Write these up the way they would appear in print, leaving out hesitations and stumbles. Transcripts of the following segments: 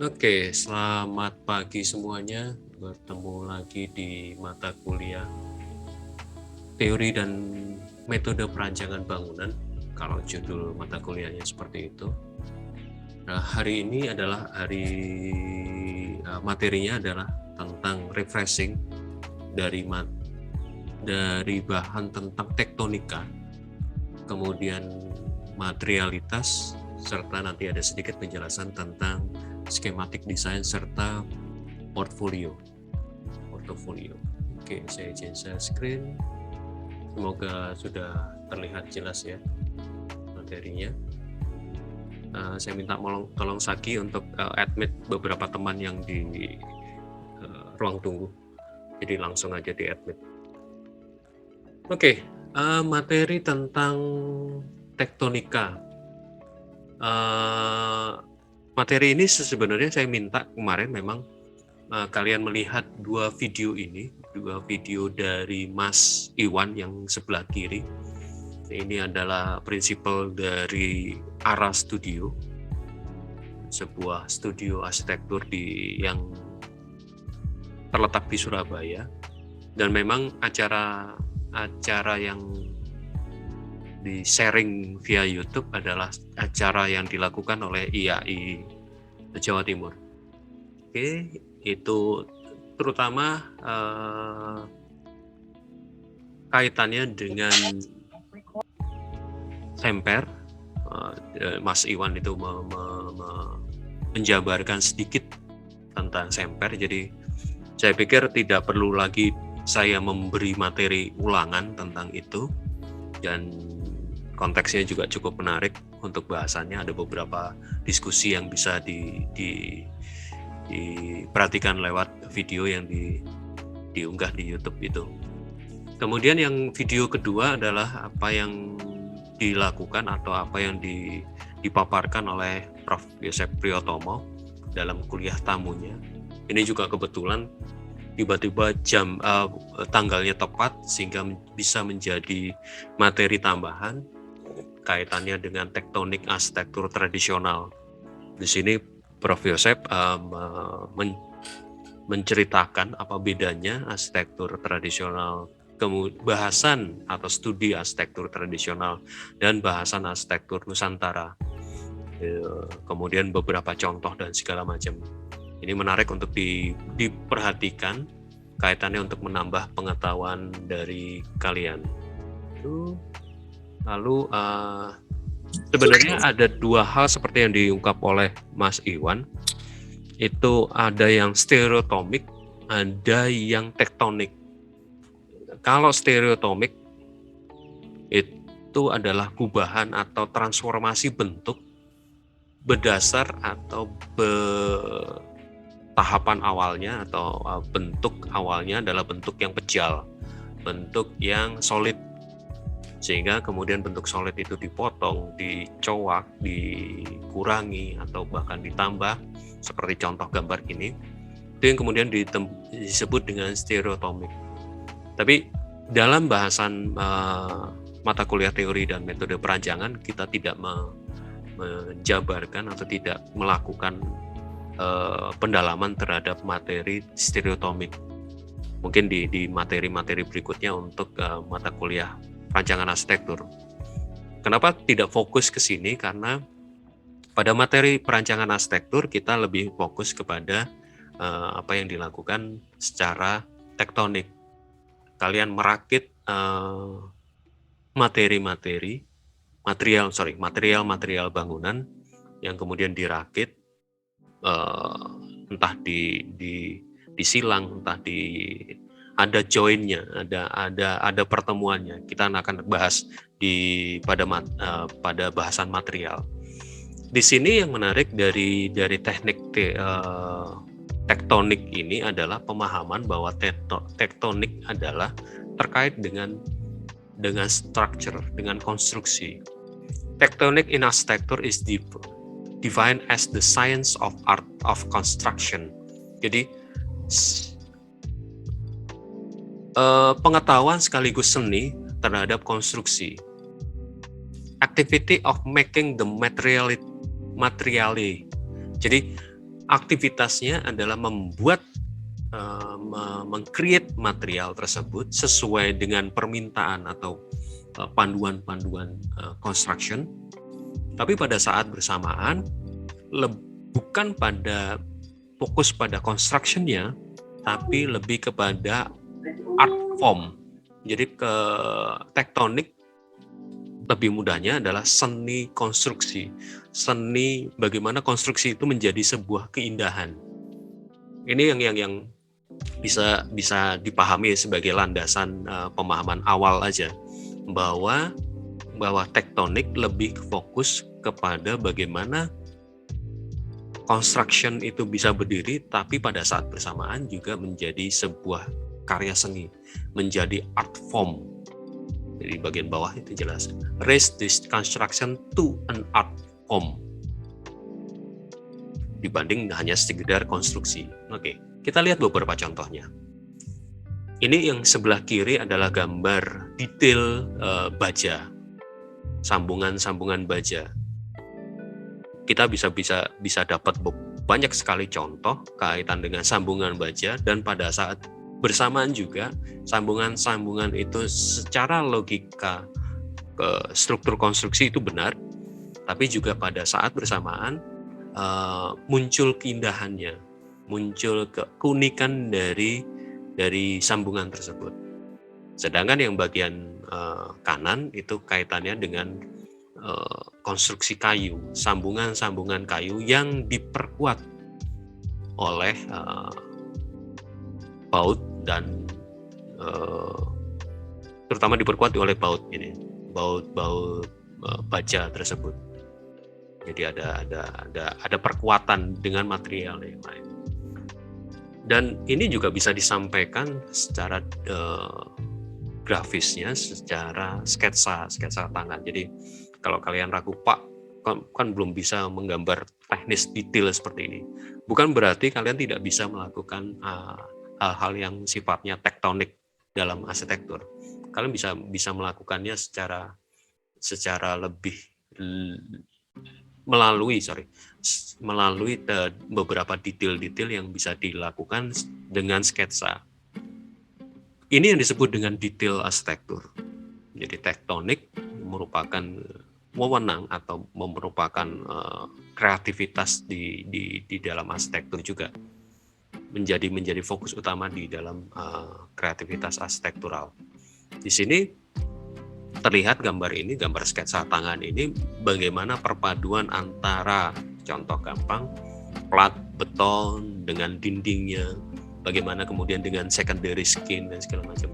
Oke, selamat pagi semuanya. Bertemu lagi di mata kuliah Teori dan Metode Perancangan Bangunan. Kalau judul mata kuliahnya seperti itu. Nah, hari ini adalah materinya adalah tentang refreshing dari bahan tentang tektonika, kemudian materialitas, serta nanti ada sedikit penjelasan tentang skematik desain serta portfolio. Oke, saya izin share screen. Semoga sudah terlihat jelas ya materinya. Saya minta tolong Saki untuk admit beberapa teman yang di ruang tunggu. Jadi langsung aja di admit. Oke, materi tentang tektonika. Materi ini sebenarnya saya minta kemarin memang kalian melihat dua video dari Mas Iwan yang sebelah kiri. Ini adalah prinsipal dari Ara Studio, sebuah studio arsitektur yang terletak di Surabaya, dan memang acara yang di sharing via YouTube adalah acara yang dilakukan oleh IAI Jawa Timur. Oke, itu terutama kaitannya dengan Semper. Mas Iwan itu menjabarkan sedikit tentang Semper, jadi saya pikir tidak perlu lagi saya memberi materi ulangan tentang itu, dan konteksnya juga cukup menarik untuk bahasannya. Ada beberapa diskusi yang bisa diperhatikan lewat video yang diunggah di YouTube itu. Kemudian yang video kedua adalah apa yang dilakukan atau apa yang dipaparkan oleh Prof. Yosep Priyotomo dalam kuliah tamunya. Ini juga kebetulan tiba-tiba tanggalnya tepat sehingga bisa menjadi materi tambahan kaitannya dengan tektonik arsitektur tradisional. Di sini Prof. Yosep menceritakan apa bedanya arsitektur tradisional, bahasan atau studi arsitektur tradisional dan bahasan arsitektur Nusantara, kemudian beberapa contoh dan segala macam. Ini menarik untuk diperhatikan kaitannya untuk menambah pengetahuan dari kalian. Lalu sebenarnya ada dua hal seperti yang diungkap oleh Mas Iwan. Itu ada yang stereotomik, ada yang tektonik. Kalau stereotomik itu adalah gubahan atau transformasi bentuk berdasar atau tahapan awalnya atau bentuk awalnya adalah bentuk yang pejal, bentuk yang solid, sehingga kemudian bentuk solid itu dipotong, dicowak, dikurangi atau bahkan ditambah seperti contoh gambar ini. Itu yang kemudian disebut dengan stereotomik. Tapi dalam bahasan mata kuliah teori dan metode perancangan, kita tidak menjabarkan atau tidak melakukan pendalaman terhadap materi stereotomik. Mungkin di materi-materi berikutnya untuk mata kuliah perancangan arsitektur. Kenapa tidak fokus ke sini? Karena pada materi perancangan arsitektur kita lebih fokus kepada apa yang dilakukan secara tektonik. Kalian merakit material bangunan yang kemudian dirakit, entah disilang, entah ada joinnya, ada pertemuannya. Kita akan bahas pada bahasan material. Di sini yang menarik dari teknik tektonik ini adalah pemahaman bahwa tektonik adalah terkait dengan structure, dengan konstruksi. Tektonik in architecture is defined as the science of art of construction. Jadi pengetahuan sekaligus seni terhadap konstruksi. Activity of making the material. Jadi aktivitasnya adalah membuat meng-create material tersebut sesuai dengan permintaan atau panduan-panduan construction, tapi pada saat bersamaan bukan pada fokus pada construction-nya, tapi lebih kepada art form. Jadi ke tektonik lebih mudahnya adalah seni konstruksi, seni bagaimana konstruksi itu menjadi sebuah keindahan. Ini yang bisa dipahami sebagai landasan pemahaman awal aja, bahwa tektonik lebih fokus kepada bagaimana construction itu bisa berdiri, tapi pada saat bersamaan juga menjadi sebuah karya seni, menjadi art form. Jadi bagian bawah itu jelas, raise this construction to an art form, dibanding hanya sekedar konstruksi. Oke, kita lihat beberapa contohnya. Ini yang sebelah kiri adalah gambar detail baja, sambungan-sambungan baja. Kita bisa dapat banyak sekali contoh kaitan dengan sambungan baja, dan pada saat bersamaan juga sambungan-sambungan itu secara logika struktur konstruksi itu benar, tapi juga pada saat bersamaan muncul keindahannya, muncul keunikan dari sambungan tersebut. Sedangkan yang bagian kanan itu kaitannya dengan konstruksi kayu, sambungan-sambungan kayu yang diperkuat oleh baut dan terutama diperkuat oleh baut baja tersebut. Jadi ada perkuatan dengan material yang lain. Dan ini juga bisa disampaikan secara grafisnya, secara sketsa tangan. Jadi kalau kalian ragu, Pak, kan belum bisa menggambar teknis detail seperti ini, bukan berarti kalian tidak bisa melakukan hal-hal yang sifatnya tektonik dalam arsitektur. Kalian bisa melakukannya secara lebih melalui beberapa detail-detail yang bisa dilakukan dengan sketsa. Ini yang disebut dengan detail arsitektur. Jadi tektonik merupakan wewenang atau merupakan kreativitas di dalam arsitektur juga, menjadi fokus utama di dalam kreativitas arsitektural. Di sini terlihat gambar sketsa tangan ini, bagaimana perpaduan antara, contoh gampang, plat beton dengan dindingnya, bagaimana kemudian dengan secondary skin dan segala macam.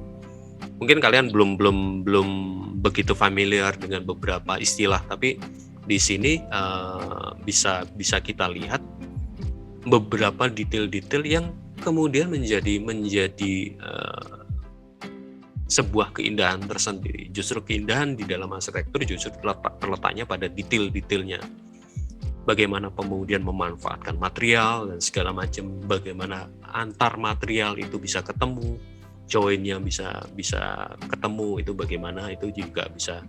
Mungkin kalian belum begitu familiar dengan beberapa istilah, tapi di sini bisa kita lihat beberapa detail-detail yang kemudian menjadi sebuah keindahan tersendiri. Justru keindahan di dalam arsitektur justru terletaknya pada detail-detailnya. Bagaimana kemudian memanfaatkan material dan segala macam, bagaimana antar material itu bisa ketemu, joinnya bisa ketemu, itu bagaimana itu juga bisa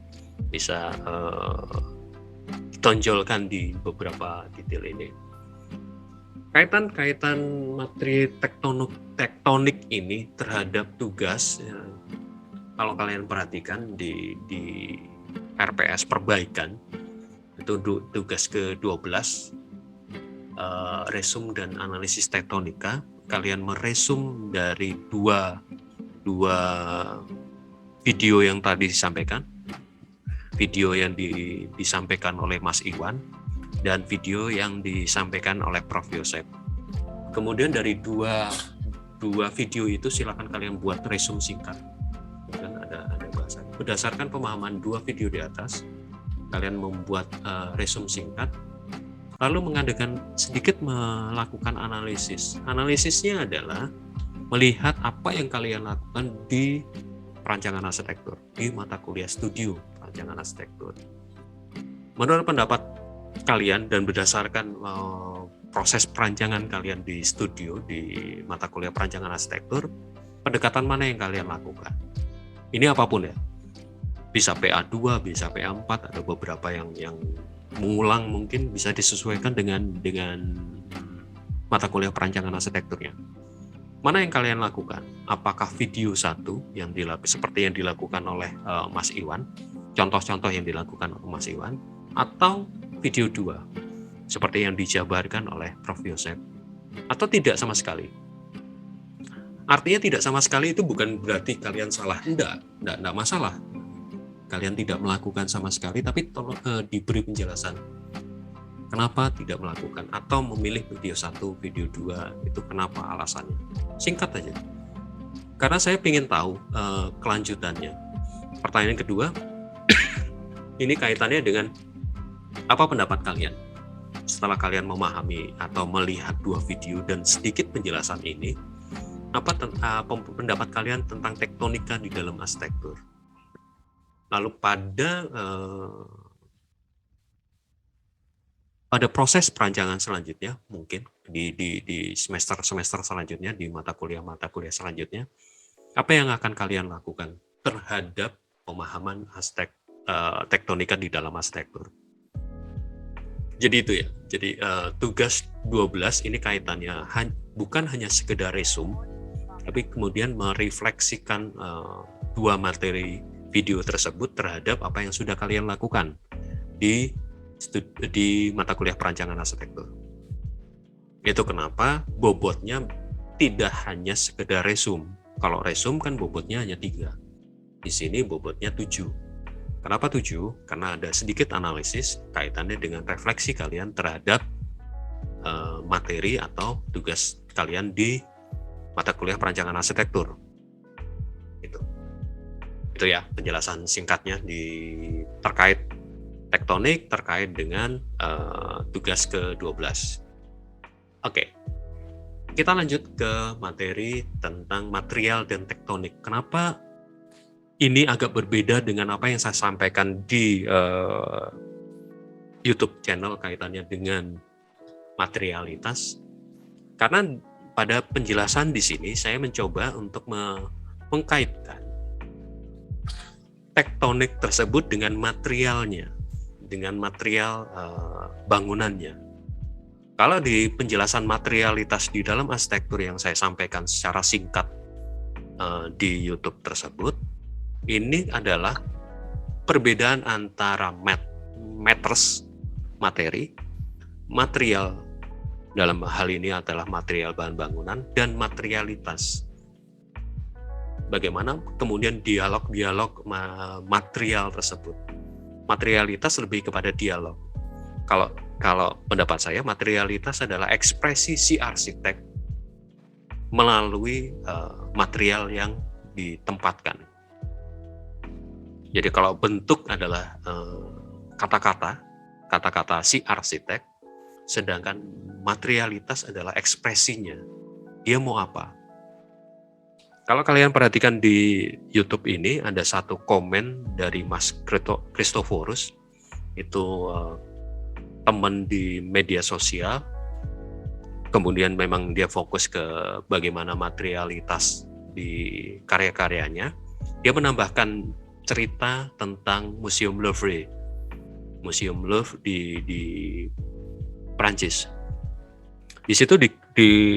ditonjolkan di beberapa detail ini. Kaitan materi tektonik ini terhadap tugas, kalau kalian perhatikan di RPS perbaikan itu tugas ke-12, resum dan analisis tektonika. Kalian meresum dari dua video yang tadi disampaikan, video yang disampaikan oleh Mas Iwan dan video yang disampaikan oleh Prof. Yosep. Kemudian dari dua video itu silakan kalian buat resum singkat. Dan ada bahasan. Berdasarkan pemahaman dua video di atas, kalian membuat resum singkat, lalu mengadakan sedikit melakukan analisis. Analisisnya adalah melihat apa yang kalian lakukan di perancangan arsitektur, di mata kuliah studio perancangan arsitektur. Menurut pendapat kalian dan berdasarkan proses perancangan kalian di studio, di mata kuliah perancangan arsitektur, pendekatan mana yang kalian lakukan? Ini apapun ya, bisa PA2, bisa PA4, ada beberapa yang mengulang, mungkin bisa disesuaikan dengan mata kuliah perancangan arsitekturnya. Mana yang kalian lakukan? Apakah video 1 yang seperti yang dilakukan oleh Mas Iwan, contoh-contoh yang dilakukan oleh Mas Iwan, atau video 2 seperti yang dijabarkan oleh Prof. Yosef, atau tidak sama sekali? Artinya tidak sama sekali itu bukan berarti kalian salah, enggak masalah. Kalian tidak melakukan sama sekali, tapi tolong diberi penjelasan kenapa tidak melakukan atau memilih video 1, video 2 itu kenapa alasannya. Singkat aja. Karena saya ingin tahu kelanjutannya. Pertanyaan kedua, ini kaitannya dengan apa pendapat kalian setelah kalian memahami atau melihat 2 video dan sedikit penjelasan ini. Apa pendapat kalian tentang tektonika di dalam arsitektur? Lalu pada proses perancangan selanjutnya, mungkin di semester selanjutnya, di mata kuliah selanjutnya, apa yang akan kalian lakukan terhadap pemahaman tektonika di dalam arsitektur? Jadi itu ya. Jadi tugas 12 ini kaitannya bukan hanya sekedar resume, tapi kemudian merefleksikan 2 materi video tersebut terhadap apa yang sudah kalian lakukan di mata kuliah perancangan arsitektur. Itu kenapa bobotnya tidak hanya sekedar resume. Kalau resume kan bobotnya hanya 3. Di sini bobotnya 7. Kenapa 7? Karena ada sedikit analisis kaitannya dengan refleksi kalian terhadap materi atau tugas kalian di mata kuliah perancangan arsitektur. Itu ya penjelasan singkatnya terkait tektonik, terkait dengan tugas ke-12. Oke, kita lanjut ke materi tentang material dan tektonik. Kenapa ini agak berbeda dengan apa yang saya sampaikan di YouTube channel kaitannya dengan materialitas? Karena pada penjelasan di sini saya mencoba untuk mengkaitkan tektonik tersebut dengan materialnya, dengan material bangunannya. Kalau di penjelasan materialitas di dalam arsitektur yang saya sampaikan secara singkat di YouTube tersebut, ini adalah perbedaan antara matters, materi, material, dalam hal ini adalah material bahan bangunan, dan materialitas. Bagaimana kemudian dialog-dialog material tersebut. Materialitas lebih kepada dialog. Kalau pendapat saya, materialitas adalah ekspresi si arsitek melalui material yang ditempatkan. Jadi kalau bentuk adalah kata-kata si arsitek, sedangkan materialitas adalah ekspresinya. Dia mau apa? Kalau kalian perhatikan di YouTube ini ada satu komen dari Mas Christophorus, itu teman di media sosial. Kemudian memang dia fokus ke bagaimana materialitas di karya-karyanya. Dia menambahkan cerita tentang Museum Louvre di Prancis. Di situ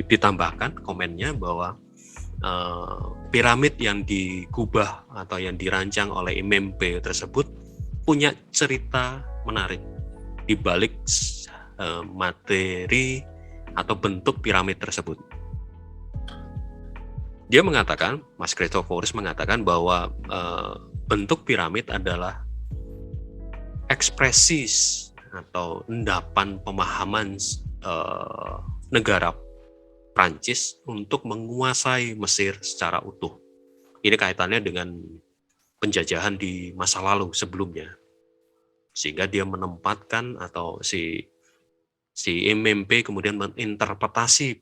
ditambahkan komennya bahwa piramid yang digubah atau yang dirancang oleh Imempe tersebut punya cerita menarik di balik materi atau bentuk piramid tersebut. Dia mengatakan, Mas Christophorus mengatakan bahwa bentuk piramid adalah ekspresi atau endapan pemahaman negara Prancis untuk menguasai Mesir secara utuh. Ini kaitannya dengan penjajahan di masa lalu sebelumnya. Sehingga dia menempatkan atau si MMP kemudian menginterpretasi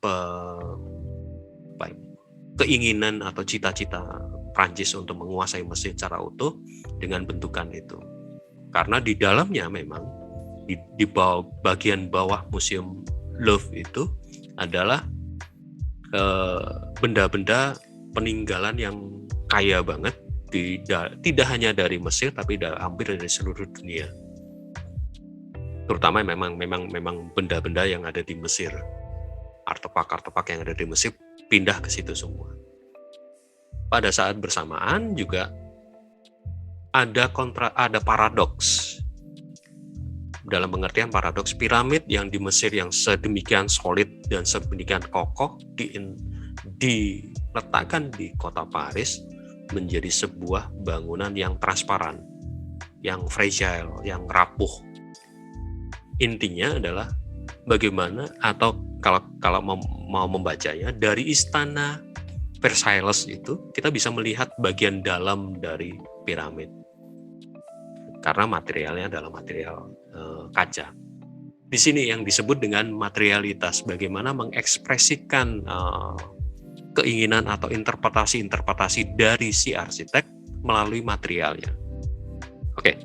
keinginan atau cita-cita Prancis untuk menguasai Mesir secara utuh dengan bentukan itu. Karena di dalamnya memang di bagian bawah Museum Louvre itu adalah benda-benda peninggalan yang kaya banget, tidak hanya dari Mesir tapi hampir dari seluruh dunia. Terutama memang benda-benda yang ada di Mesir. artefak-artefak yang ada di Mesir pindah ke situ semua. Pada saat bersamaan juga ada paradoks. Dalam pengertian paradoks, piramid yang di Mesir yang sedemikian solid dan sedemikian kokoh diletakkan di kota Paris menjadi sebuah bangunan yang transparan, yang fragile, yang rapuh. Intinya adalah bagaimana, atau kalau mau membacanya, dari istana Versailles itu kita bisa melihat bagian dalam dari piramid karena materialnya adalah material kaca. Di sini yang disebut dengan materialitas, bagaimana mengekspresikan keinginan atau interpretasi dari si arsitek melalui materialnya. Oke,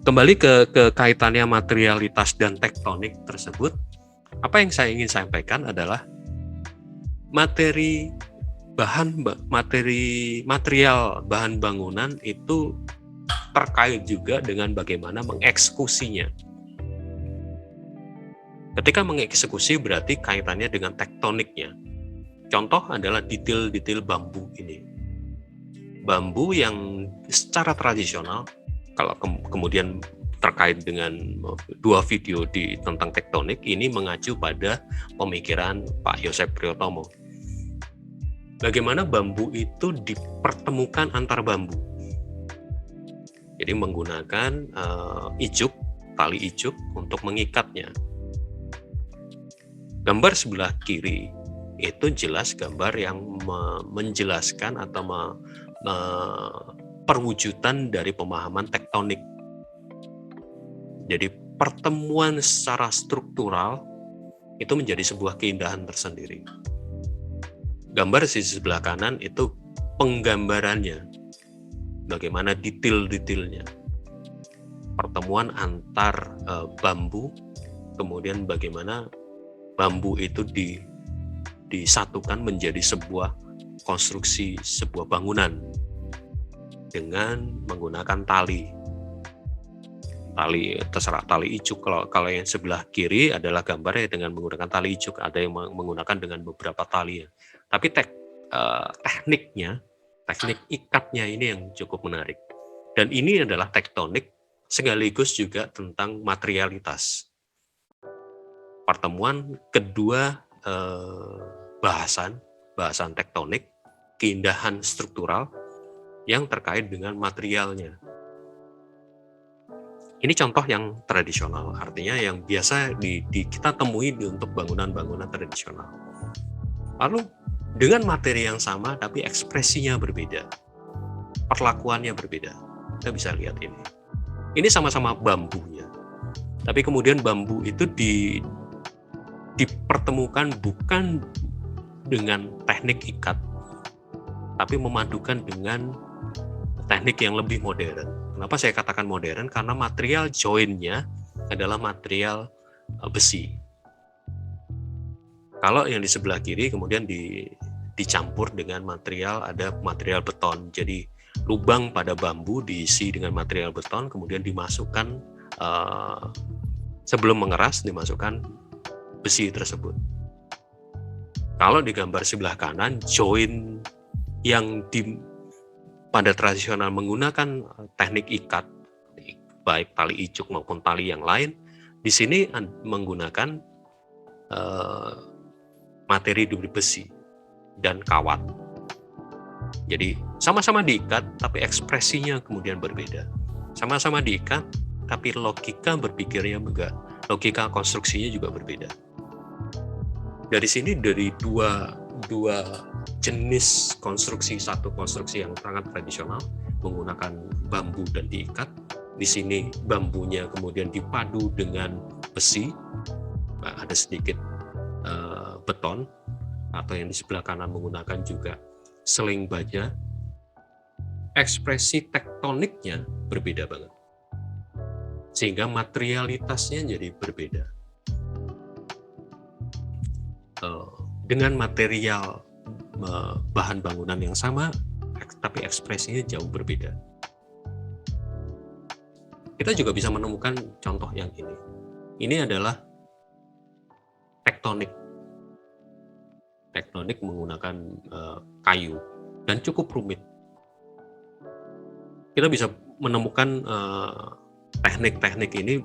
kembali ke kaitannya materialitas dan tektonik tersebut. Apa yang saya ingin sampaikan adalah material bahan bangunan itu terkait juga dengan bagaimana mengeksekusinya. Ketika mengeksekusi berarti kaitannya dengan tektoniknya. Contoh adalah detail-detail bambu ini. Bambu yang secara tradisional, kalau kemudian terkait dengan dua video tentang tektonik, ini mengacu pada pemikiran Pak Yosef Priyotomo. Bagaimana bambu itu dipertemukan antar bambu. Jadi menggunakan tali ijuk untuk mengikatnya. Gambar sebelah kiri itu jelas gambar yang menjelaskan atau perwujudan dari pemahaman tektonik. Jadi pertemuan secara struktural itu menjadi sebuah keindahan tersendiri. Gambar di sebelah kanan itu penggambarannya, bagaimana detail-detailnya, pertemuan antar bambu, kemudian bagaimana bambu itu disatukan menjadi sebuah konstruksi, sebuah bangunan dengan menggunakan tali ijuk. Kalau yang sebelah kiri adalah gambarnya dengan menggunakan tali ijuk, ada yang menggunakan dengan beberapa tali. Tapi teknik ikatnya ini yang cukup menarik. Dan ini adalah tektonik sekaligus juga tentang materialitas. Pertemuan kedua bahasan tektonik, keindahan struktural yang terkait dengan materialnya. Ini contoh yang tradisional, artinya yang biasa kita temui untuk bangunan-bangunan tradisional. Lalu dengan materi yang sama tapi ekspresinya berbeda, perlakuannya berbeda. Kita bisa lihat ini. Ini sama-sama bambunya, tapi kemudian bambu itu dipertemukan bukan dengan teknik ikat, tapi memadukan dengan teknik yang lebih modern. Kenapa saya katakan modern? Karena material join-nya adalah material besi. Kalau yang di sebelah kiri kemudian dicampur dengan ada material beton. Jadi lubang pada bambu diisi dengan material beton, kemudian dimasukkan sebelum mengeras dimasukkan besi tersebut. Kalau di gambar sebelah kanan, join yang pada tradisional menggunakan teknik ikat, baik tali ijuk maupun tali yang lain, di sini menggunakan materi dari besi dan kawat. Jadi sama-sama diikat, tapi ekspresinya kemudian berbeda. Sama-sama diikat, tapi logika berpikirnya juga, logika konstruksinya juga berbeda. Dari sini dari dua jenis konstruksi, satu konstruksi yang sangat tradisional menggunakan bambu dan diikat. Di sini bambunya kemudian dipadu dengan besi, ada sedikit beton, atau yang di sebelah kanan menggunakan juga seling baja. Ekspresi tektoniknya berbeda banget, sehingga materialitasnya jadi berbeda. Dengan material bahan bangunan yang sama, tapi ekspresinya jauh berbeda. Kita juga bisa menemukan contoh yang ini. Ini adalah tektonik. tektonik menggunakan kayu dan cukup rumit. Kita bisa menemukan teknik-teknik ini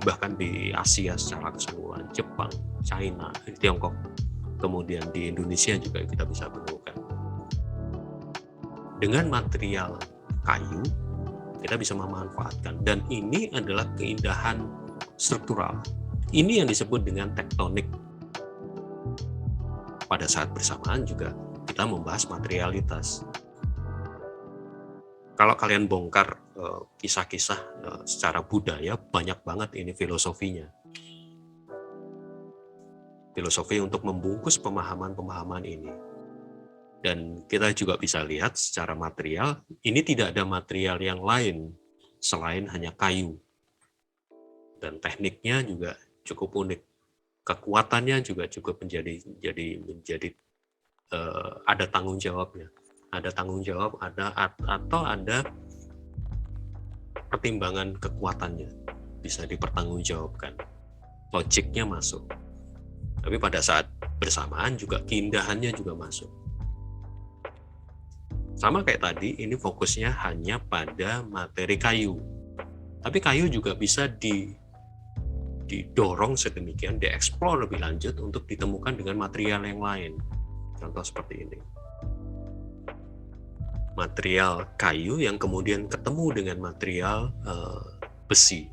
bahkan di Asia secara keseluruhan, Jepang, China, Tiongkok, kemudian di Indonesia juga kita bisa menemukan. Dengan material kayu kita bisa memanfaatkan, dan ini adalah keindahan struktural. Ini yang disebut dengan tektonik. Pada saat bersamaan juga kita membahas materialitas. Kalau kalian bongkar kisah-kisah secara budaya, banyak banget ini filosofinya. Filosofi untuk membungkus pemahaman-pemahaman ini. Dan kita juga bisa lihat secara material, ini tidak ada material yang lain selain hanya kayu. Dan tekniknya juga cukup unik. Kekuatannya juga cukup menjadi ada tanggung jawabnya. Ada tanggung jawab, atau ada pertimbangan kekuatannya, bisa dipertanggungjawabkan, logiknya masuk. Tapi pada saat bersamaan juga keindahannya juga masuk. Sama kayak tadi, ini fokusnya hanya pada materi kayu, tapi kayu juga bisa didorong sedemikian, dieksplor lebih lanjut untuk ditemukan dengan material yang lain. Contoh seperti ini. Material kayu yang kemudian ketemu dengan material besi.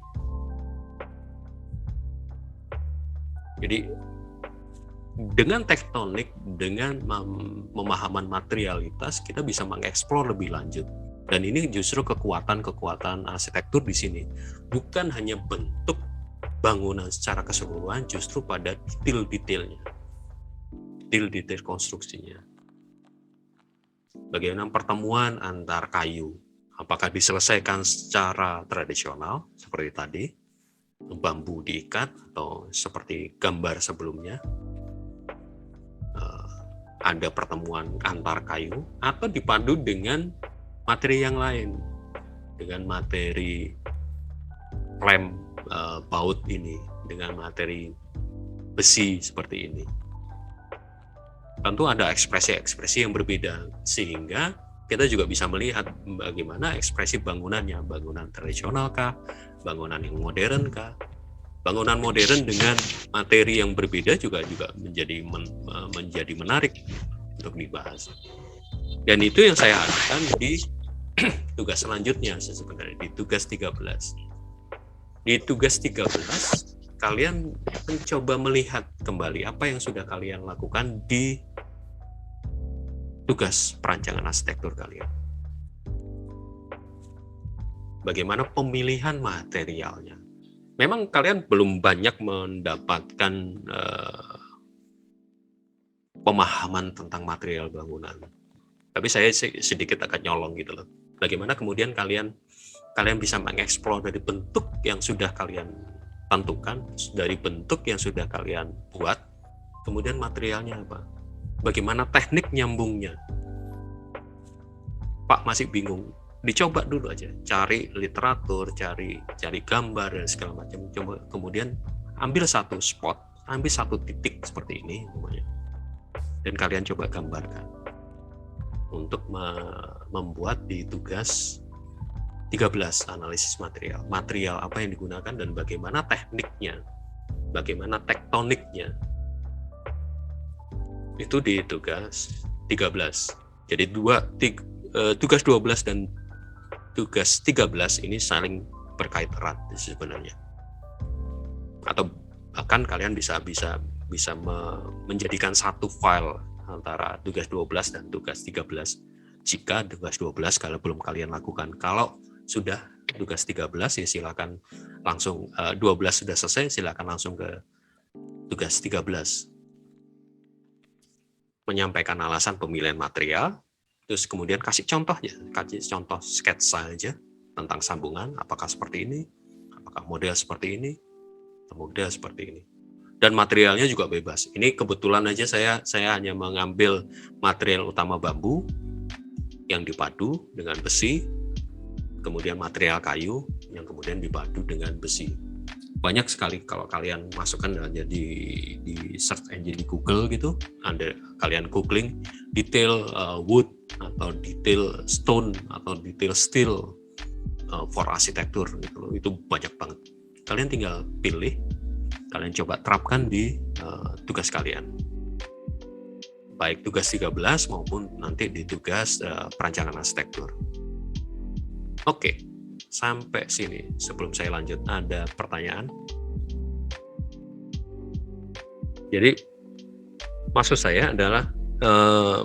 Jadi dengan tektonik, dengan pemahaman materialitas, kita bisa mengeksplor lebih lanjut. Dan ini justru kekuatan arsitektur di sini. Bukan hanya bentuk bangunan secara keseluruhan, justru pada detail-detailnya. Detail-detail konstruksinya. Bagaimana pertemuan antar kayu, apakah diselesaikan secara tradisional seperti tadi, bambu diikat, atau seperti gambar sebelumnya, ada pertemuan antar kayu, atau dipadu dengan materi yang lain, dengan materi lem baut ini, dengan materi besi seperti ini. Tentu ada ekspresi-ekspresi yang berbeda, sehingga kita juga bisa melihat bagaimana ekspresi bangunannya, bangunan tradisional kah, bangunan yang modern kah. Bangunan modern dengan materi yang berbeda juga menjadi menarik untuk dibahas. Dan itu yang saya harapkan di tugas selanjutnya sebenarnya, di tugas 13. Di tugas 13 kalian mencoba melihat kembali apa yang sudah kalian lakukan di tugas perancangan arsitektur kalian. Bagaimana pemilihan materialnya. Memang kalian belum banyak mendapatkan pemahaman tentang material bangunan. Tapi saya sedikit akan nyolong gitu loh. Bagaimana kemudian kalian bisa mengeksplor dari bentuk yang sudah kalian tentukan, dari bentuk yang sudah kalian buat, kemudian materialnya apa? Bagaimana teknik nyambungnya? Pak masih bingung, dicoba dulu aja, cari literatur, cari gambar dan segala macam, coba kemudian ambil satu spot, ambil satu titik seperti ini namanya, dan kalian coba gambarkan untuk membuat di tugas 13 analisis material apa yang digunakan dan bagaimana tekniknya, bagaimana tektoniknya. Itu di tugas 13. Jadi tugas 12 dan tugas 13 ini saling berkait erat sebenarnya. Atau bahkan kalian bisa menjadikan satu file antara tugas 12 dan tugas 13. Jika tugas 12 kalau belum kalian lakukan, kalau sudah tugas 13 ya silakan langsung 12 sudah selesai, silakan langsung ke tugas 13. Menyampaikan alasan pemilihan material, terus kemudian kasih contoh sketsa aja tentang sambungan, apakah seperti ini, apakah model seperti ini, atau model seperti ini. Dan materialnya juga bebas. Ini kebetulan aja saya hanya mengambil material utama bambu yang dipadu dengan besi, kemudian material kayu yang kemudian dipadu dengan besi. banyak sekali kalau kalian masukkan aja di search engine di Google gitu, ada kalian googling detail wood atau detail stone atau detail steel for arsitektur gitu loh, itu banyak banget. Kalian tinggal pilih, kalian coba terapkan di tugas kalian, baik tugas 13 maupun nanti di tugas perancangan arsitektur. Oke, sampai sini sebelum saya lanjut ada pertanyaan? Jadi maksud saya adalah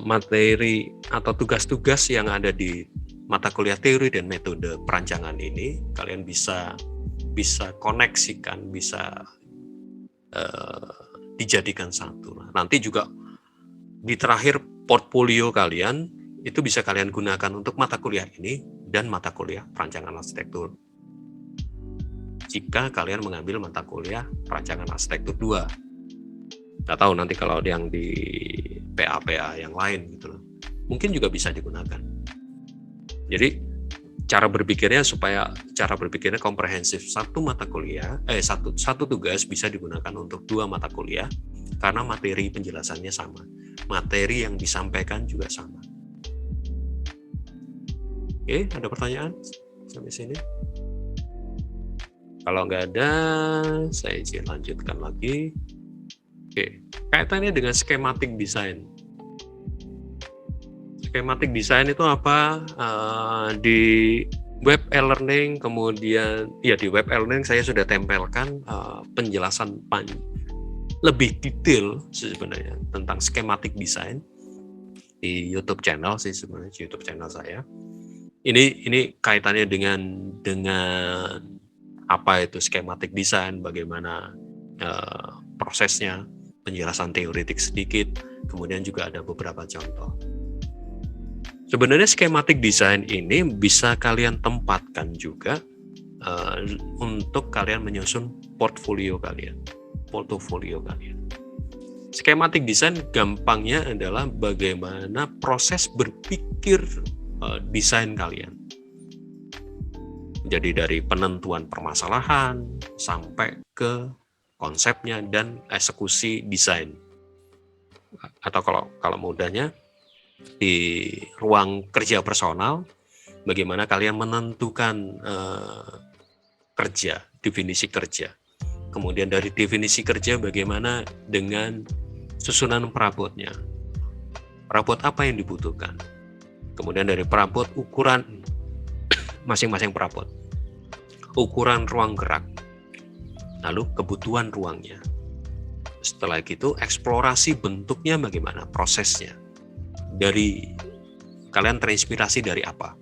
materi atau tugas-tugas yang ada di mata kuliah teori dan metode perancangan ini kalian bisa koneksikan, bisa dijadikan satu. Nanti juga di terakhir portfolio kalian itu bisa kalian gunakan untuk mata kuliah ini dan mata kuliah perancangan arsitektur. Jika kalian mengambil mata kuliah perancangan arsitektur 2. Nggak tahu nanti kalau yang di PA yang lain gitu loh, mungkin juga bisa digunakan. Jadi cara berpikirnya komprehensif. Satu mata kuliah, satu tugas bisa digunakan untuk 2 mata kuliah karena materi penjelasannya sama, materi yang disampaikan juga sama. Oke, ada pertanyaan sampai sini? Kalau nggak ada, saya izin lanjutkan lagi. Oke, kaitannya dengan schematic design. Schematic design itu apa? Di web e-learning, kemudian ya di web e-learning saya sudah tempelkan penjelasan lebih detail sebenarnya tentang schematic design di YouTube channel sih sebenarnya, YouTube channel saya. Ini kaitannya dengan apa itu schematic design, bagaimana prosesnya, penjelasan teoretik sedikit, kemudian juga ada beberapa contoh. Sebenarnya schematic design ini bisa kalian tempatkan juga untuk kalian menyusun portfolio kalian. Schematic design gampangnya adalah bagaimana proses berpikir desain kalian. Jadi dari penentuan permasalahan sampai ke konsepnya dan eksekusi desain. Atau kalau mudahnya di ruang kerja personal, bagaimana kalian menentukan definisi kerja. Kemudian dari definisi kerja bagaimana dengan susunan perabotnya. Perabot apa yang dibutuhkan? Kemudian dari perabot ukuran masing-masing perabot. Ukuran ruang gerak. Lalu kebutuhan ruangnya. Setelah itu eksplorasi bentuknya bagaimana, prosesnya. Dari kalian terinspirasi dari apa?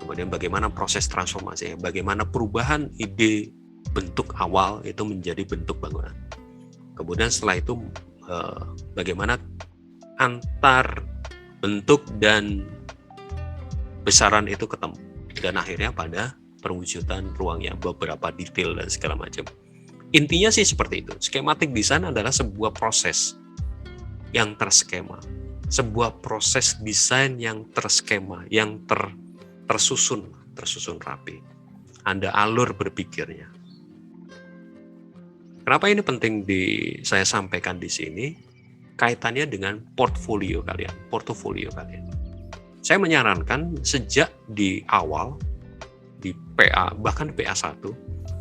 Kemudian bagaimana proses transformasi, bagaimana perubahan ide bentuk awal itu menjadi bentuk bangunan. Kemudian setelah itu bagaimana antar bentuk dan besaran itu ketemu, dan akhirnya pada perwujudan ruangnya, beberapa detail dan segala macam. Intinya sih seperti itu. Schematic design adalah sebuah proses yang terskema, sebuah proses desain yang terskema, yang tersusun rapi. Ada alur berpikirnya. Kenapa ini penting saya sampaikan di sini? Kaitannya dengan portfolio kalian. Saya menyarankan sejak di awal, di PA, bahkan PA1,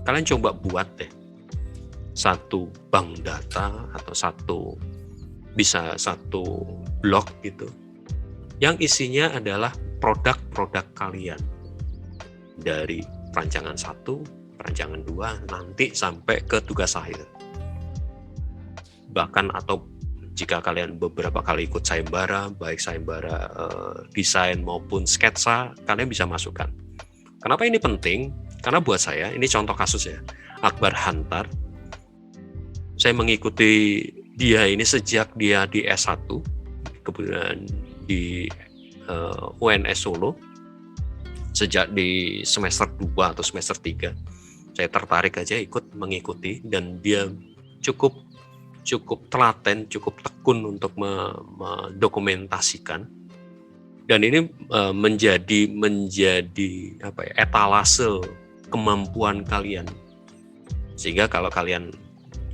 kalian coba buat deh satu bank data atau bisa satu blog gitu, yang isinya adalah produk-produk kalian. Dari perancangan 1, perancangan 2, nanti sampai ke tugas akhir. Bahkan atau jika kalian beberapa kali ikut sayembara, baik sayembara desain maupun sketsa, kalian bisa masukkan. Kenapa ini penting? Karena buat saya, ini contoh kasus ya, Akbar Hantar. Saya mengikuti dia ini sejak dia di S1, kemudian di UNS Solo, sejak di semester 2 atau semester 3. Saya tertarik aja ikut mengikuti, dan dia cukup telaten, cukup tekun untuk mendokumentasikan, dan ini menjadi etalase kemampuan kalian Sehingga kalau kalian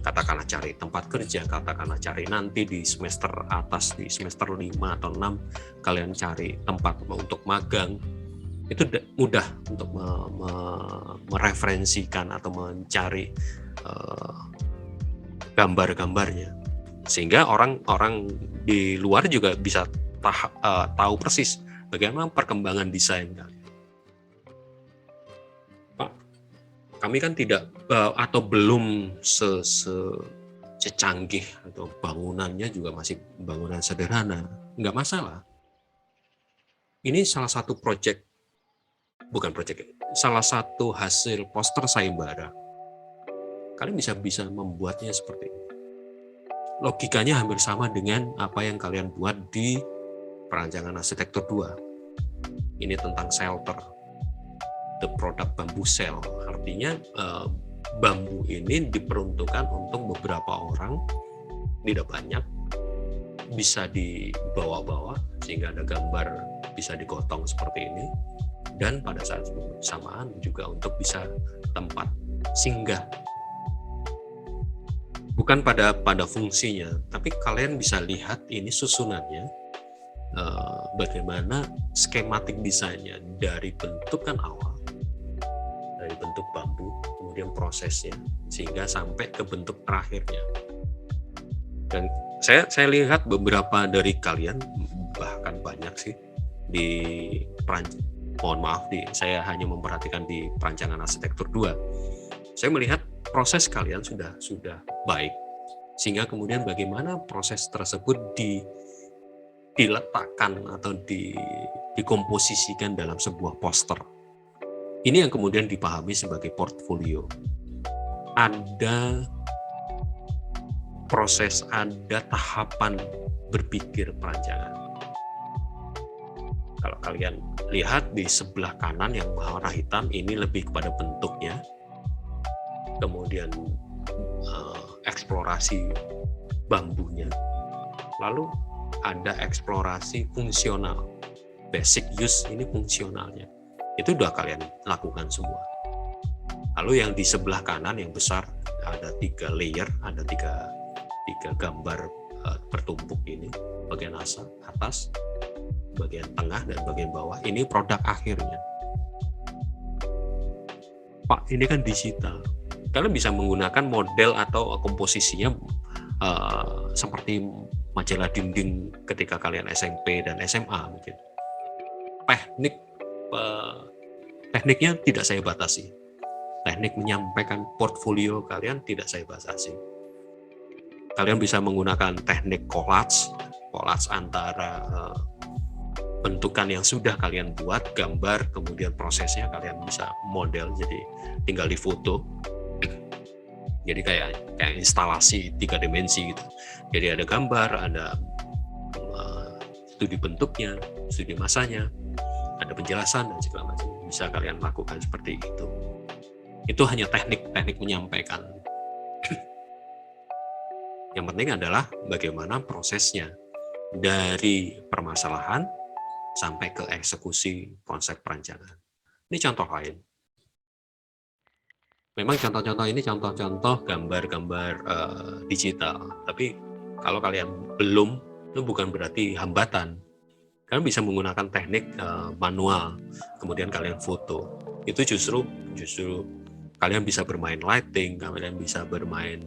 katakanlah cari tempat kerja, katakanlah cari nanti di semester atas, di semester 5 atau 6, kalian cari tempat untuk magang, itu mudah untuk mereferensikan atau mencari gambar-gambarnya. Sehingga orang-orang di luar juga bisa tahu persis bagaimana perkembangan desain kalian. Pak, kami kan tidak atau belum secanggih atau bangunannya juga masih bangunan sederhana, nggak masalah. Ini salah satu salah satu hasil poster sayembara. Kalian bisa membuatnya seperti ini. Logikanya hampir sama dengan apa yang kalian buat di perancangan arsitektur 2. Ini tentang shelter, the product bamboo cell. Artinya bambu ini diperuntukkan untuk beberapa orang, tidak banyak, bisa dibawa-bawa sehingga ada gambar bisa digotong seperti ini, dan pada saat bersamaan juga untuk bisa tempat singgah. Bukan pada fungsinya, tapi kalian bisa lihat ini susunannya, bagaimana skematik desainnya dari bentukan awal, dari bentuk bambu, kemudian prosesnya, sehingga sampai ke bentuk terakhirnya. Dan saya lihat beberapa dari kalian, bahkan banyak sih, saya hanya memperhatikan di perancangan arsitektur 2. Saya melihat proses kalian sudah baik, sehingga kemudian bagaimana proses tersebut diletakkan atau dikomposisikan dalam sebuah poster. Ini yang kemudian dipahami sebagai portfolio. Ada proses, ada tahapan berpikir perancangan. Kalau kalian lihat di sebelah kanan yang warna hitam, ini lebih kepada bentuknya, kemudian eksplorasi bambunya, lalu ada eksplorasi fungsional, basic use, ini fungsionalnya, itu udah kalian lakukan semua. Lalu yang di sebelah kanan yang besar ada 3 layer, ada tiga gambar bertumpuk ini, bagian atas, bagian tengah, dan bagian bawah. Ini produk akhirnya. Pak, ini kan digital. Kalian bisa menggunakan model atau komposisinya seperti majalah dinding ketika kalian SMP dan SMA mungkin. Tekniknya tidak saya batasi. Teknik menyampaikan portfolio kalian tidak saya batasi. Kalian bisa menggunakan teknik collage antara bentukan yang sudah kalian buat, gambar, kemudian prosesnya kalian bisa model, jadi tinggal difoto. Jadi kayak instalasi 3 dimensi gitu. Jadi ada gambar, ada studi bentuknya, studi masanya, ada penjelasan dan segala macam. Bisa kalian lakukan seperti itu. Itu hanya teknik menyampaikan. Yang penting adalah bagaimana prosesnya dari permasalahan sampai ke eksekusi konsep perancangan. Ini contoh lain. Memang contoh-contoh ini contoh-contoh gambar-gambar digital. Tapi kalau kalian belum, itu bukan berarti hambatan. Kalian bisa menggunakan teknik manual, kemudian kalian foto. Itu justru kalian bisa bermain lighting, kalian bisa bermain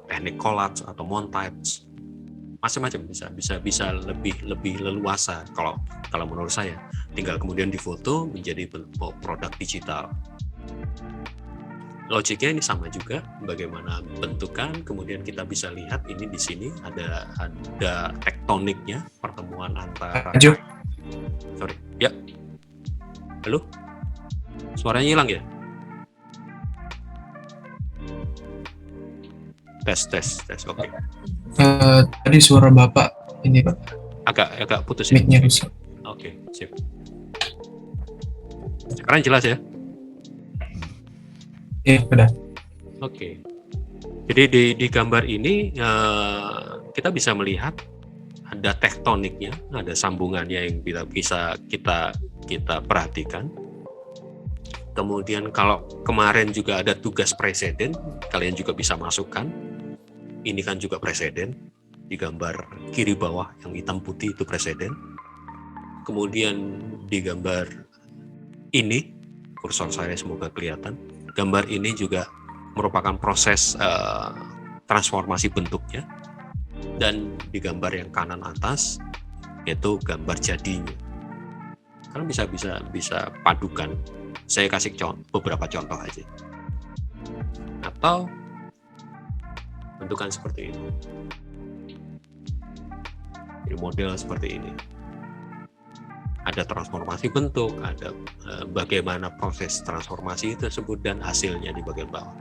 teknik collage atau montage, macam-macam, bisa lebih leluasa kalau menurut saya. Tinggal kemudian difoto menjadi produk digital. Logiknya ini sama juga, bagaimana bentukan, kemudian kita bisa lihat ini di sini ada tektoniknya, pertemuan antara. Sorry, ya. Halo, suaranya hilang ya? Tes, oke. Tadi suara Bapak ini Pak. Agak putus ya? Mic-nya rusak. Oke, sip. Sekarang jelas ya? Iya, udah. Oke. Jadi di gambar ini kita bisa melihat ada tektoniknya, ada sambungannya yang bisa kita perhatikan. Kemudian kalau kemarin juga ada tugas presiden, kalian juga bisa masukkan. Ini kan juga presiden, di gambar kiri bawah yang hitam putih itu presiden. Kemudian di gambar ini, kursor saya semoga kelihatan, gambar ini juga merupakan proses transformasi bentuknya. Dan di gambar yang kanan atas, yaitu gambar jadinya. Kalian bisa padukan. Saya kasih beberapa contoh aja. Atau bentukan seperti ini. Jadi model seperti ini. Ada transformasi bentuk, ada bagaimana proses transformasi tersebut dan hasilnya di bagian bawah.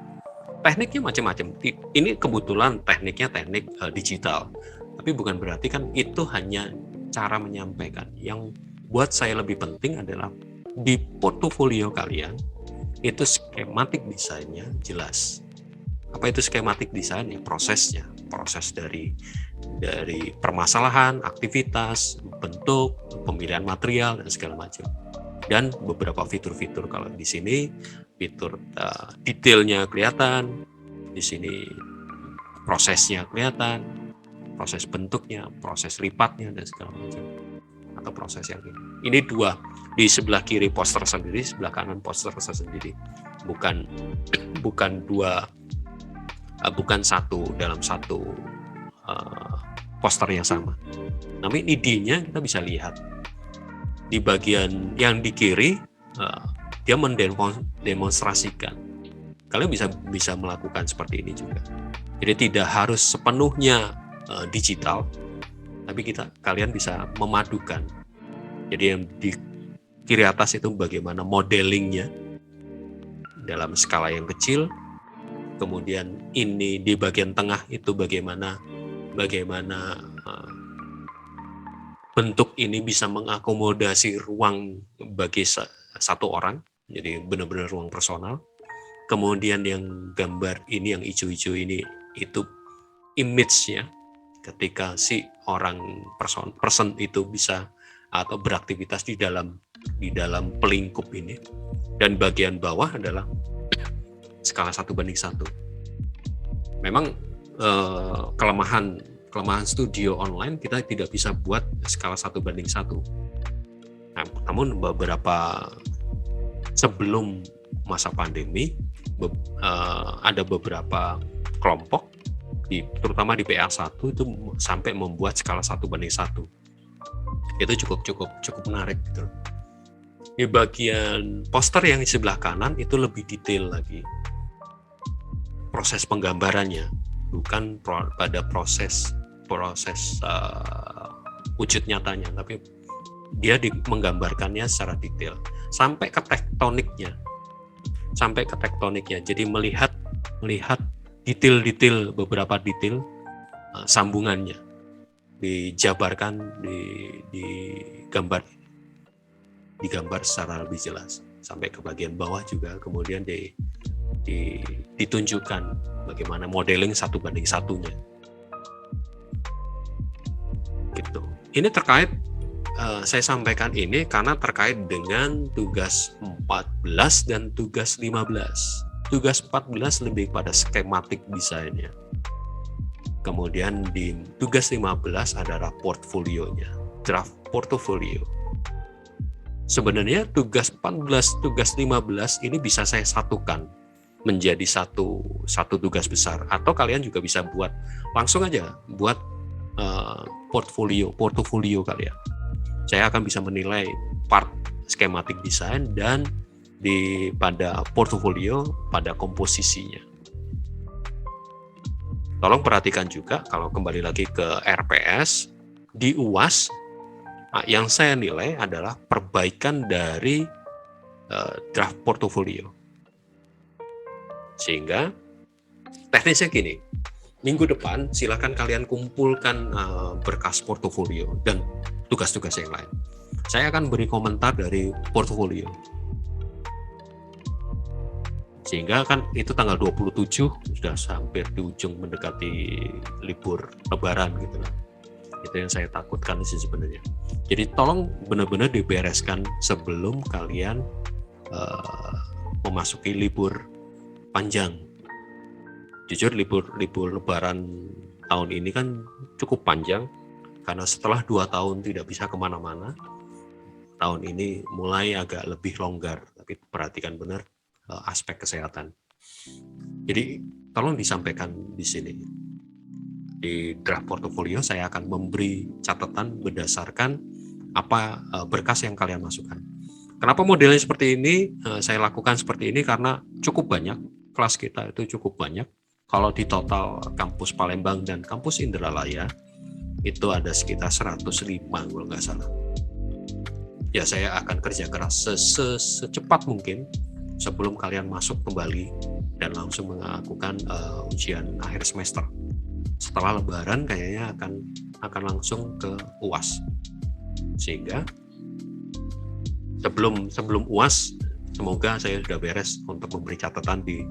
Tekniknya macam-macam. Ini kebetulan tekniknya teknik digital. Tapi bukan berarti kan itu hanya cara menyampaikan. Yang buat saya lebih penting adalah di portofolio kalian itu skematik desainnya jelas. Apa itu skematik desain? Ya, prosesnya, proses dari permasalahan, aktivitas, bentuk, pemilihan material dan segala macam. Dan beberapa fitur-fitur, kalau di sini fitur detailnya kelihatan, di sini prosesnya kelihatan, proses bentuknya, proses lipatnya dan segala macam. Atau proses yang ini. Ini dua, di sebelah kiri poster sendiri, sebelah kanan poster sendiri. Bukan dua, bukan satu dalam satu poster yang sama. Namun idenya kita bisa lihat di bagian yang di kiri, dia mendemonstrasikan. Kalian bisa melakukan seperti ini juga. Jadi tidak harus sepenuhnya digital, tapi kalian bisa memadukan. Jadi yang di kiri atas itu bagaimana modelingnya dalam skala yang kecil, kemudian ini di bagian tengah itu bagaimana bentuk ini bisa mengakomodasi ruang bagi satu orang, jadi benar-benar ruang personal. Kemudian yang gambar ini yang hijau-hijau ini itu image-nya, ketika si orang person itu bisa atau beraktivitas di dalam pelingkup ini. Dan bagian bawah adalah skala 1:1. Memang kelemahan studio online kita tidak bisa buat skala 1:1. Nah, namun beberapa sebelum masa pandemi ada beberapa kelompok terutama di PR1 itu sampai membuat skala 1:1. Itu cukup menarik gitu. Di bagian poster yang di sebelah kanan itu lebih detail lagi proses penggambarannya, bukan pada proses wujud nyatanya, tapi dia menggambarkannya secara detail sampai ke tektoniknya. Jadi melihat detail-detail, beberapa detail sambungannya dijabarkan digambar secara lebih jelas sampai ke bagian bawah juga. Kemudian ditunjukkan bagaimana modeling 1:1-nya gitu. Ini terkait saya sampaikan ini karena terkait dengan tugas 14 dan tugas 15. Tugas 14 lebih pada skematik desainnya. Kemudian di tugas 15 adalah portfolionya, draft portfolio. Sebenarnya tugas 14, tugas 15 ini bisa saya satukan menjadi satu tugas besar, atau kalian juga bisa langsung aja buat portfolio kalian. Saya akan bisa menilai part skematik desain dan pada portfolio pada komposisinya. Tolong perhatikan juga kalau kembali lagi ke RPS di UAS, yang saya nilai adalah perbaikan dari draft portfolio. Sehingga teknisnya gini, minggu depan silakan kalian kumpulkan berkas portofolio dan tugas-tugas yang lain. Saya akan beri komentar dari portofolio. Sehingga kan itu tanggal 27 sudah hampir di ujung mendekati libur lebaran gitu lah. Itu yang saya takutkan sih sebenarnya. Jadi tolong benar-benar dibereskan sebelum kalian memasuki libur panjang. Jujur libur Lebaran tahun ini kan cukup panjang, karena setelah 2 tahun tidak bisa kemana-mana, tahun ini mulai agak lebih longgar. Tapi perhatikan benar aspek kesehatan. Jadi tolong disampaikan di sini. Di draft portofolio saya akan memberi catatan berdasarkan apa berkas yang kalian masukkan. Kenapa modelnya seperti ini? Saya lakukan seperti ini karena cukup banyak, kelas kita itu cukup banyak. Kalau di total kampus Palembang dan kampus Indralaya itu ada sekitar 105 kalau nggak salah. Ya saya akan kerja keras secepat mungkin sebelum kalian masuk kembali dan langsung melakukan ujian akhir semester. Setelah Lebaran kayaknya akan langsung ke UAS. Sehingga sebelum UAS semoga saya sudah beres untuk memberi catatan di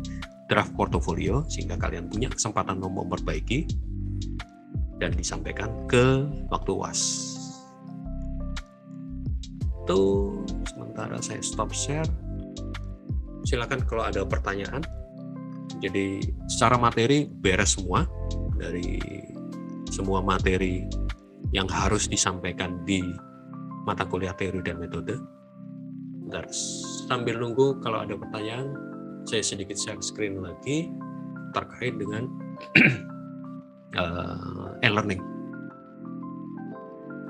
draft portofolio sehingga kalian punya kesempatan untuk memperbaiki dan disampaikan ke waktu UAS. Itu sementara saya stop share. Silakan kalau ada pertanyaan. Jadi secara materi beres semua, dari semua materi yang harus disampaikan di mata kuliah teori dan metode. Bentar, sambil nunggu kalau ada pertanyaan, saya sedikit share screen lagi terkait dengan e-learning.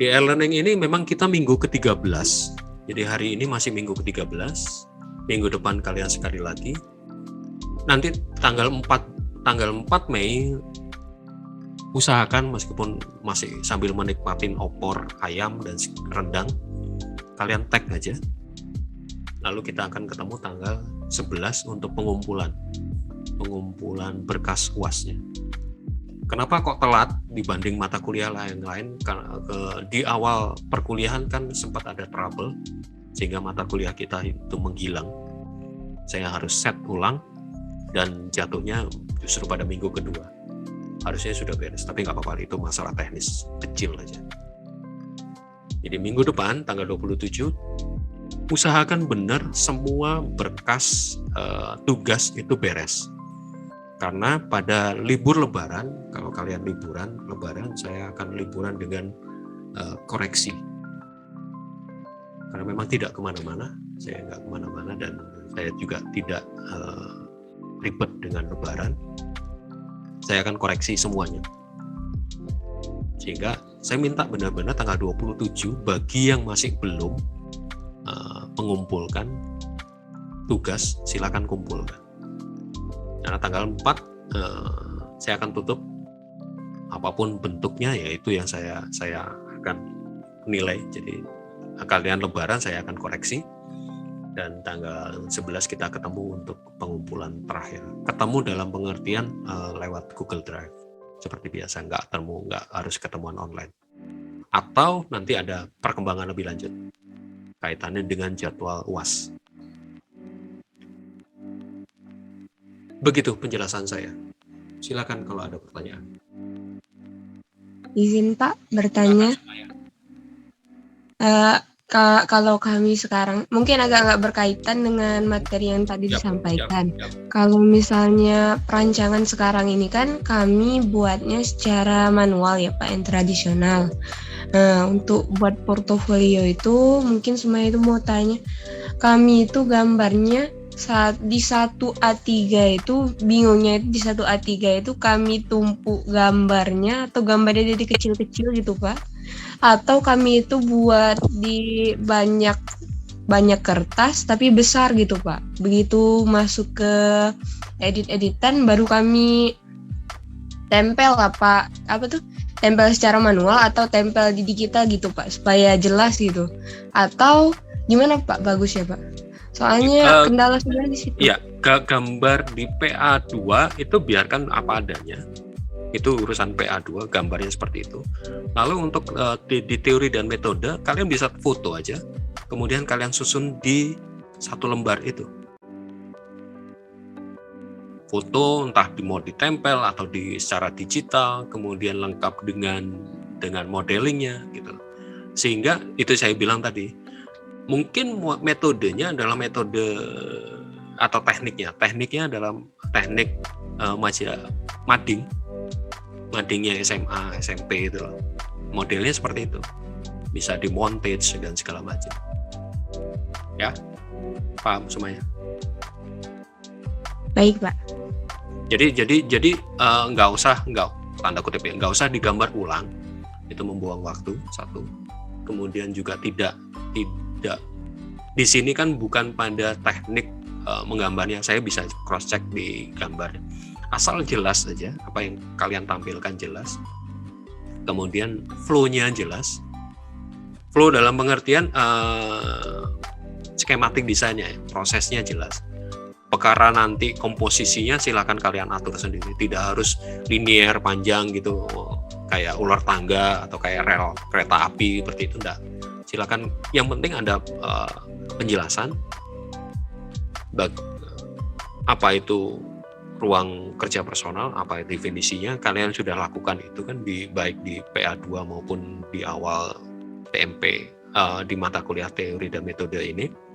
Di e-learning ini memang kita minggu ke-13, jadi hari ini masih minggu ke-13, minggu depan kalian sekali lagi. Nanti tanggal 4 Mei usahakan meskipun masih sambil menikmatin opor ayam dan rendang, kalian tag aja. Lalu kita akan ketemu tanggal 11 untuk pengumpulan berkas UAS-nya. Kenapa kok telat dibanding mata kuliah lain-lain? Karena di awal perkuliahan kan sempat ada trouble sehingga mata kuliah kita itu menghilang. Saya harus set ulang dan jatuhnya justru pada minggu kedua. Harusnya sudah beres, tapi nggak apa-apa, itu masalah teknis kecil aja. Jadi minggu depan tanggal 27 usahakan benar semua berkas tugas itu beres. Karena pada libur Lebaran, kalau kalian Lebaran, saya akan liburan dengan koreksi. Karena memang tidak kemana-mana, saya nggak kemana-mana dan saya juga tidak ribet dengan Lebaran. Saya akan koreksi semuanya. Sehingga saya minta benar-benar tanggal 27 bagi yang masih belum mengumpulkan tugas, silakan kumpulkan. Karena tanggal 4 saya akan tutup apapun bentuknya, yaitu yang saya akan nilai. Jadi kalian Lebaran saya akan koreksi dan tanggal 11 kita ketemu untuk pengumpulan terakhir. Ketemu dalam pengertian lewat Google Drive seperti biasa, nggak harus ketemuan online. Atau nanti ada perkembangan lebih lanjut kaitannya dengan jadwal UAS. Begitu penjelasan saya. Silakan kalau ada pertanyaan. Izin Pak bertanya. Kalau kami sekarang mungkin agak nggak berkaitan dengan materi yang tadi disampaikan. Kalau misalnya perancangan sekarang ini kan kami buatnya secara manual ya Pak, yang tradisional. Untuk buat portofolio itu mungkin semuanya itu mau tanya, kami itu gambarnya di 1 A3 itu bingungnya itu di 1 A3 itu kami tumpuk gambarnya atau gambarnya jadi kecil-kecil gitu Pak, atau kami itu buat di banyak kertas tapi besar gitu Pak. Begitu masuk ke editan baru kami tempel tempel secara manual atau tempel di digital gitu Pak, supaya jelas gitu. Atau gimana Pak, bagus ya Pak? Soalnya kendala sebenarnya di situ. Iya, gambar di PA2 itu biarkan apa adanya. Itu urusan PA2, gambarnya seperti itu. Lalu untuk di teori dan metode, kalian bisa foto aja, kemudian kalian susun di satu lembar itu. Foto entah mau ditempel atau secara digital, kemudian lengkap dengan modelingnya gitu. Sehingga itu saya bilang tadi, mungkin metodenya adalah metode atau tekniknya dalam teknik madingnya SMA SMP itu loh, modelnya seperti itu, bisa di montage dan segala macam ya. Paham semuanya? Baik, Pak. Jadi nggak usah tanda kutip ya, nggak usah digambar ulang, itu membuang waktu satu. Kemudian juga tidak di sini kan bukan pada teknik menggambarnya, saya bisa cross check di gambar, asal jelas saja apa yang kalian tampilkan jelas, kemudian flow-nya jelas. Flow dalam pengertian skematik desainnya, prosesnya jelas. Perkara nanti komposisinya silakan kalian atur sendiri, tidak harus linear panjang gitu kayak ular tangga atau kayak rel kereta api seperti itu, enggak. Silakan, yang penting ada penjelasan apa itu ruang kerja personal, apa definisinya, kalian sudah lakukan itu kan baik di PA2 maupun di awal TMP di mata kuliah teori dan metode ini.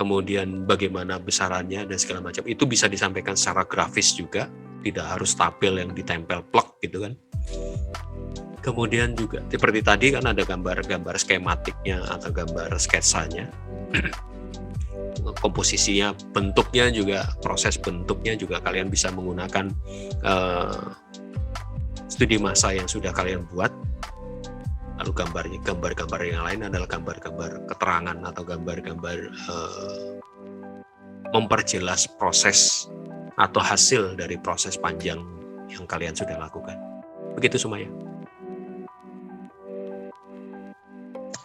Kemudian bagaimana besarannya dan segala macam itu bisa disampaikan secara grafis juga, tidak harus tabel yang ditempel plek gitu kan. Kemudian juga seperti tadi kan ada gambar skematiknya atau gambar sketsanya, komposisinya, bentuknya juga, proses bentuknya juga kalian bisa menggunakan studi massa yang sudah kalian buat. Lalu gambar-gambar yang lain adalah gambar-gambar keterangan atau gambar-gambar memperjelas proses atau hasil dari proses panjang yang kalian sudah lakukan. Begitu Sumaya.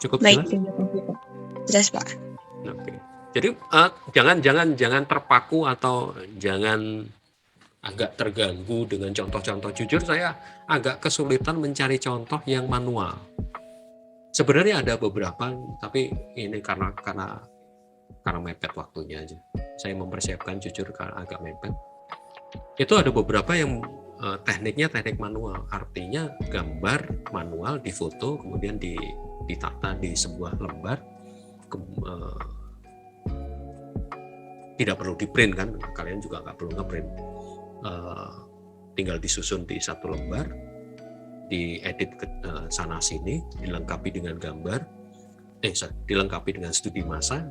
Cukup Baik, jelas? jelas, Pak. Oke. Jadi jangan terpaku atau jangan agak terganggu dengan contoh-contoh. Jujur saya agak kesulitan mencari contoh yang manual. Sebenarnya ada beberapa, tapi ini karena mepet waktunya aja. Saya mempersiapkan jujur karena agak mepet. Itu ada beberapa yang tekniknya teknik manual, artinya gambar manual difoto kemudian ditata di sebuah lembar, tidak perlu di print kan, kalian juga nggak perlu ngeprint, tinggal disusun di satu lembar, diedit ke sana sini, dilengkapi dengan gambar, dilengkapi dengan studi massa.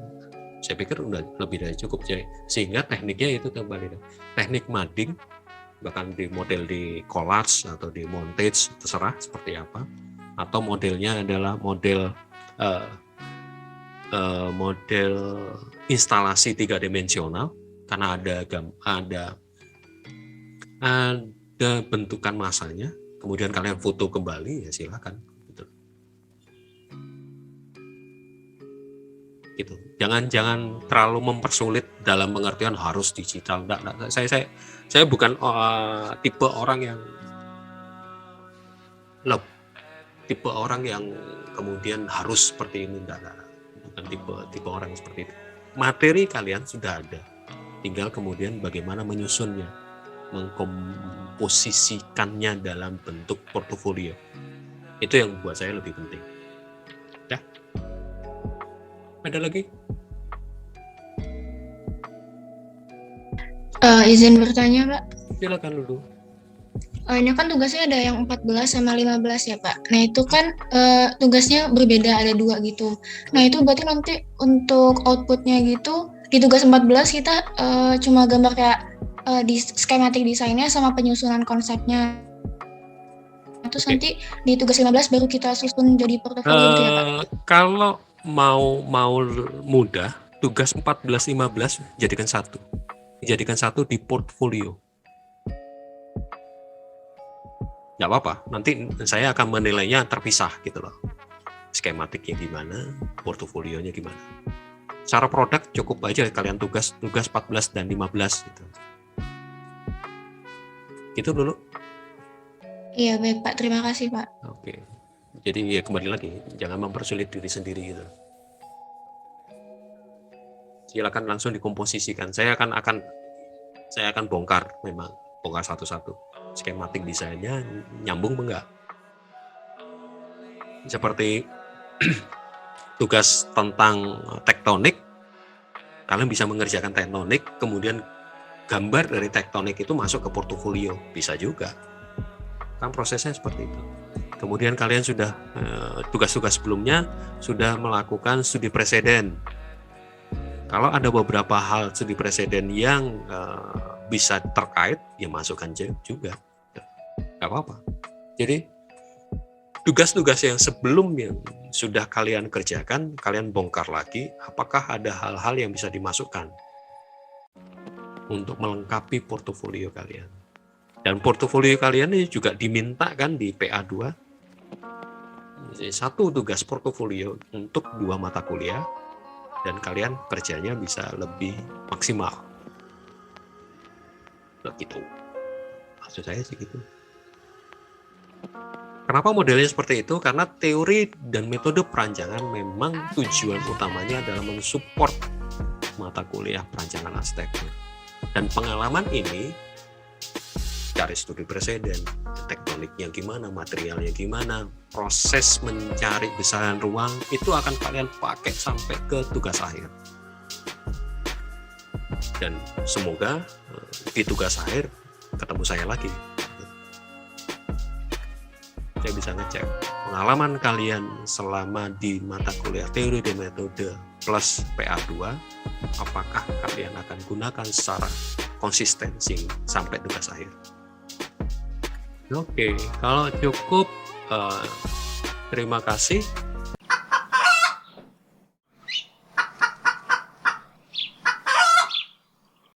Saya pikir udah lebih dari cukup, sehingga tekniknya itu kembali teknik mading, bahkan di model di collage atau di montage terserah seperti apa, atau modelnya adalah model instalasi 3 dimensional karena ada bentukan masanya, kemudian kalian foto kembali, ya silakan gitu. Jangan terlalu mempersulit dalam pengertian harus digital. Nggak. Saya bukan tipe orang yang kemudian harus seperti ini, enggak. Bukan tipe orang yang seperti itu. Materi kalian sudah ada, tinggal kemudian bagaimana menyusunnya, mengkomposisikannya dalam bentuk portofolio. Itu yang buat saya lebih penting. Ya. Ada lagi? Izin bertanya, Pak. Silakan dulu. Ini kan tugasnya ada yang 14 sama 15 ya, Pak. Nah, itu kan tugasnya berbeda, ada 2 gitu. Nah, itu berarti nanti untuk outputnya gitu, di tugas 14 kita cuma gambar kayak di skematik desainnya sama penyusunan konsepnya. Terus nanti di tugas 15 baru kita susun jadi portofolio gitu ya, Pak? Kalau mau mudah, tugas 14-15 jadikan satu di portfolio. Nggak apa-apa, nanti saya akan menilainya terpisah gitu loh. Skematiknya gimana, portofolionya gimana. Secara produk cukup aja kalian tugas 14 dan 15 gitu. Gitu dulu. Iya, baik Pak, terima kasih Pak. Oke. Jadi ya kembali lagi, jangan mempersulit diri sendiri gitu. Silakan langsung dikomposisikan. Saya akan bongkar satu-satu. Skematik desainnya nyambung enggak? Seperti tugas tentang tektonik, Kalian bisa mengerjakan tektonik, kemudian gambar dari tektonik itu masuk ke portofolio, bisa juga. Kan prosesnya seperti itu. Kemudian kalian sudah tugas-tugas sebelumnya sudah melakukan studi preseden. Kalau ada beberapa hal studi preseden yang bisa terkait, ya masukkan juga. Gak apa-apa. Jadi tugas-tugas yang sebelumnya sudah kalian kerjakan, kalian bongkar lagi, apakah ada hal-hal yang bisa dimasukkan untuk melengkapi portofolio kalian. Dan portofolio kalian ini juga diminta kan di PA2, satu tugas portofolio untuk 2 mata kuliah, dan kalian kerjanya bisa lebih maksimal. Begitu. Maksud saya sih gitu. Kenapa modelnya seperti itu? Karena teori dan metode perancangan memang tujuan utamanya adalah mensupport mata kuliah perancangan arsitektur. Dan pengalaman ini, cari studi preseden, tektoniknya gimana, materialnya gimana, proses mencari besaran ruang, itu akan kalian pakai sampai ke tugas akhir. Dan semoga di tugas akhir ketemu saya lagi. Saya bisa ngecek pengalaman kalian selama di mata kuliah teori dan metode plus PA2, apakah kalian akan gunakan secara konsisten sampai tugas akhir. Oke, kalau cukup, terima kasih.